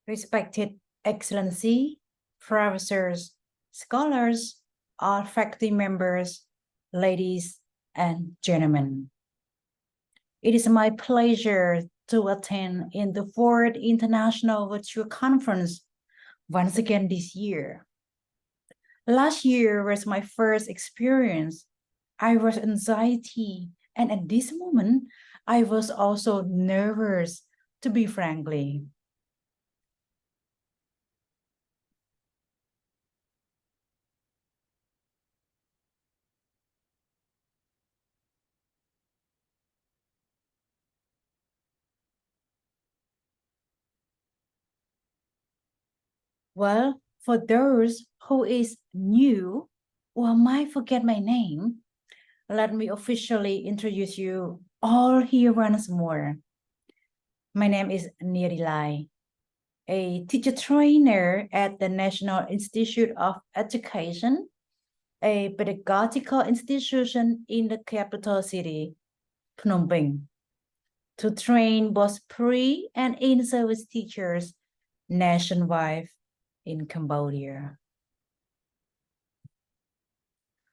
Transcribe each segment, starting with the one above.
Respected Excellency, professors, scholars, all faculty members, ladies and gentlemen. It is my pleasure to attend in the 4th International Virtual Conference once again this year. Last year was my first experience. I was anxiety, and at this moment, I was also nervous, to be frankly. Well, for those who is new or might forget my name, let me officially introduce you all here once more. My name is Neary, a teacher trainer at the National Institute of Education, a pedagogical institution in the capital city, Phnom Penh, to train both pre- and in-service teachers nationwide in Cambodia.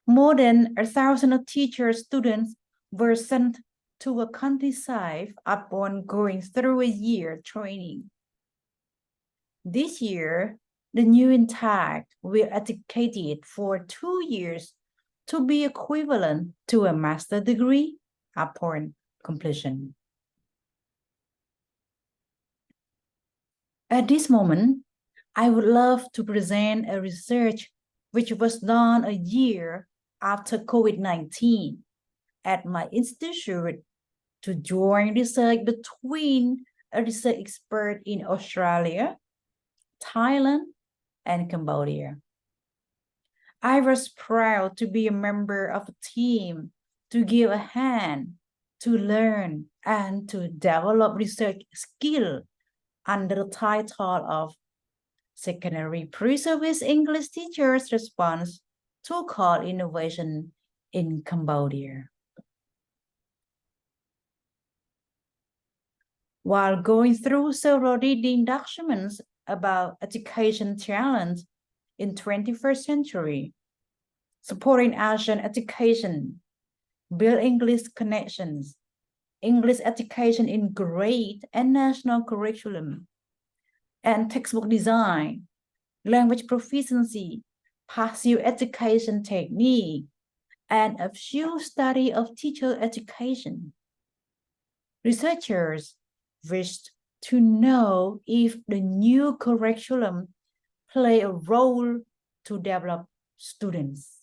More than 1,000 teacher students were sent to a countryside upon going through a year training. This year, the new intake will educated for 2 years to be equivalent to a master's degree upon completion. At this moment, I would love to present a research which was done a year after COVID-19 at my institute to join research between a research expert in Australia, Thailand, and Cambodia. I was proud to be a member of a team to give a hand, to learn, and to develop research skill under the title of Secondary Pre-Service English Teachers Response to Call Innovation in Cambodia. While going through several reading documents about education challenge in 21st century, supporting Asian education, build English connections, English education in grade and national curriculum, and textbook design, language proficiency, passive education technique, and a few study of teacher education. Researchers wished to know if the new curriculum play a role to develop students.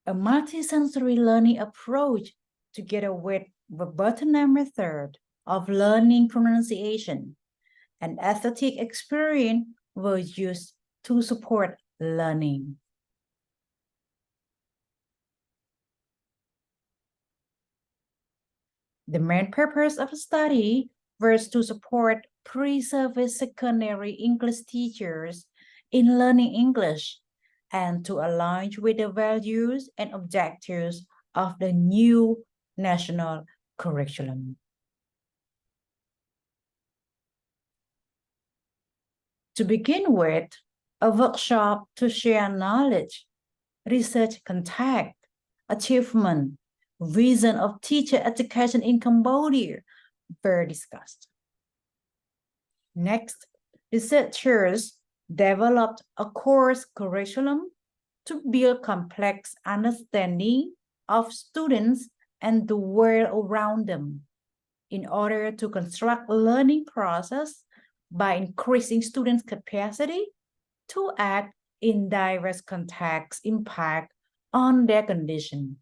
A multisensory learning approach together with the Verboten method of learning pronunciation and aesthetic experience were used to support learning. The main purpose of the study was to support pre-service secondary English teachers in learning English and to align with the values and objectives of the new national curriculum. To begin with, a workshop to share knowledge, research contact, achievement, vision of teacher education in Cambodia were discussed. Next, researchers developed a course curriculum to build complex understanding of students and the world around them in order to construct a learning process by increasing students' capacity to act in diverse contexts impact on their condition.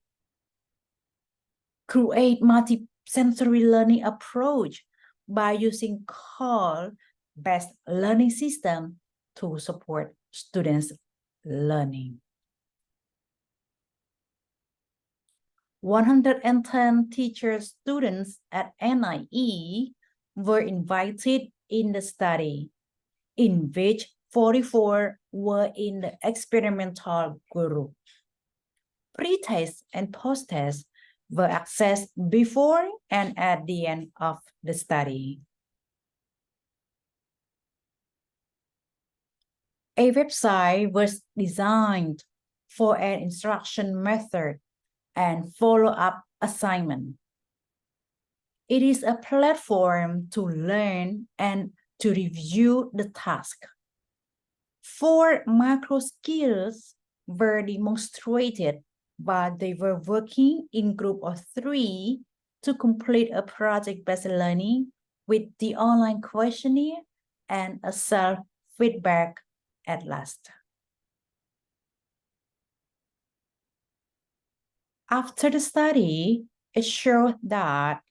Create multi-sensory learning approach by using call-based learning system to support students' learning. 110 teacher students at NIE were invited in the study, in which 44 were in the experimental group. Pre-test and post-test were accessed before and at the end of the study. A website was designed for an instruction method and follow-up assignment. It is a platform to learn and to review the task. 4 macro skills were demonstrated, but they were working in group of 3 to complete a project-based learning with the online questionnaire and a self-feedback at last. After the study, it showed that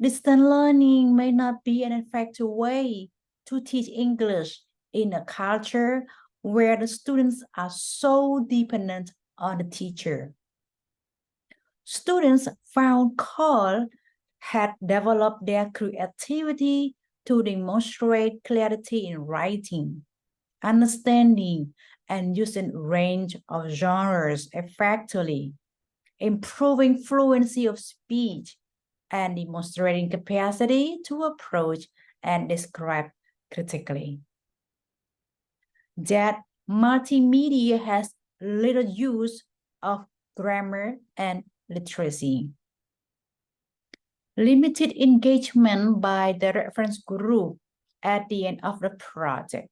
distance learning may not be an effective way to teach English in a culture where the students are so dependent on the teacher. Students found Cole had developed their creativity to demonstrate clarity in writing, understanding, and using a range of genres effectively, improving fluency of speech, and demonstrating capacity to approach and describe critically. That multimedia has little use of grammar and literacy. Limited engagement by the reference group at the end of the project.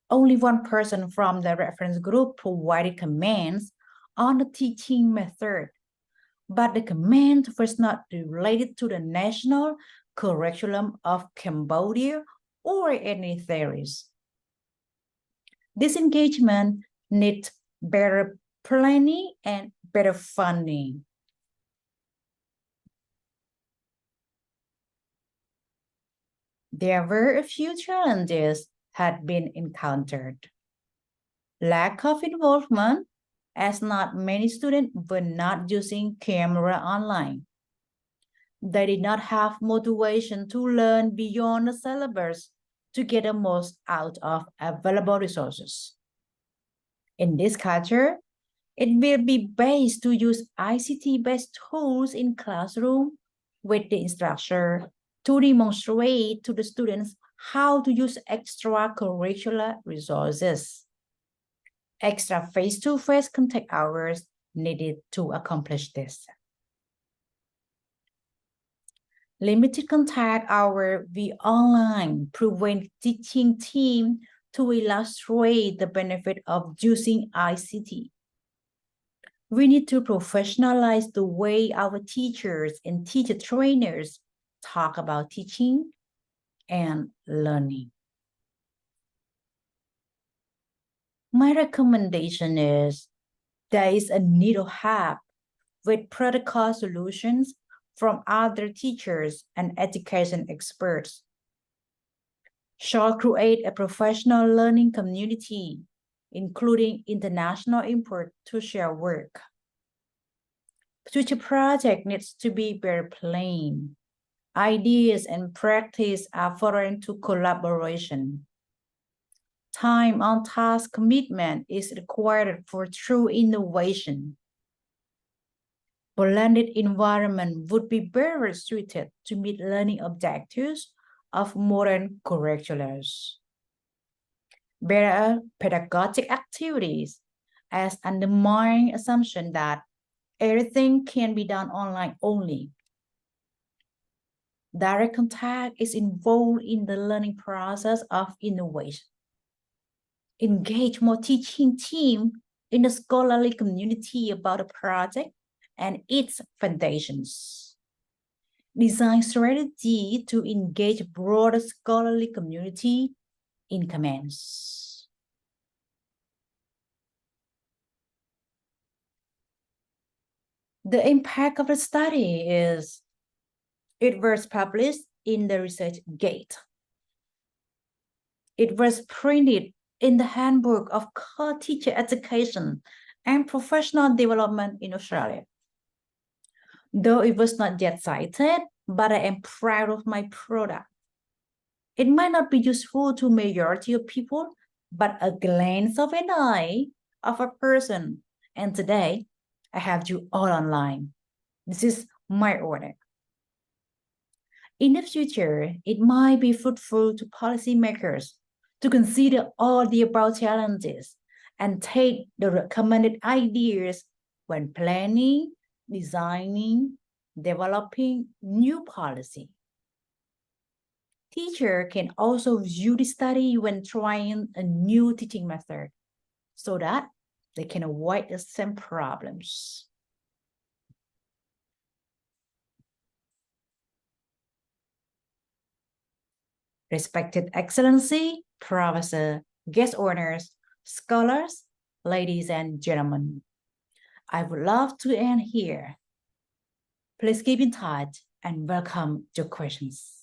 Only one person from the reference group provided comments on the teaching method, but the comment was not related to the national curriculum of Cambodia or any theories. This engagement needs better planning and better funding. There were a few challenges had been encountered. Lack of involvement, as not many students were not using camera online. They did not have motivation to learn beyond the syllabus to get the most out of available resources. In this culture, it will be best to use ICT-based tools in classroom with the instructor to demonstrate to the students how to use extracurricular resources. Extra face-to-face contact hours needed to accomplish this. Limited contact hour via online prevent teaching team to illustrate the benefit of using ICT. We need to professionalize the way our teachers and teacher trainers talk about teaching and learning. My recommendation is there is a need to have with protocol solutions from other teachers and education experts. Shall create a professional learning community, including international input to share work. Future project needs to be very plain. Ideas and practice are foreign to collaboration. Time on task commitment is required for true innovation. Blended environment would be better suited to meet learning objectives of modern curriculums. Better pedagogic activities as undermine assumption that everything can be done online only. Direct contact is involved in the learning process of innovation. Engage more teaching team in the scholarly community about a project and its foundations. Design strategy to engage broader scholarly community in comments. The impact of the study is it was published in the Research Gate. It was printed in the Handbook of Co-Teacher Education and Professional Development in Australia. Though it was not yet cited, but I am proud of my product. It might not be useful to majority of people, but a glance of an eye of a person. And today, I have you all online. This is my order. In the future, it might be fruitful to policymakers to consider all the above challenges and take the recommended ideas when planning, designing, developing new policy. Teacher can also view the study when trying a new teaching method so that they can avoid the same problems. Respected Excellency, Professor, guest honors, scholars, ladies and gentlemen, I would love to end here. Please keep in touch and welcome your questions.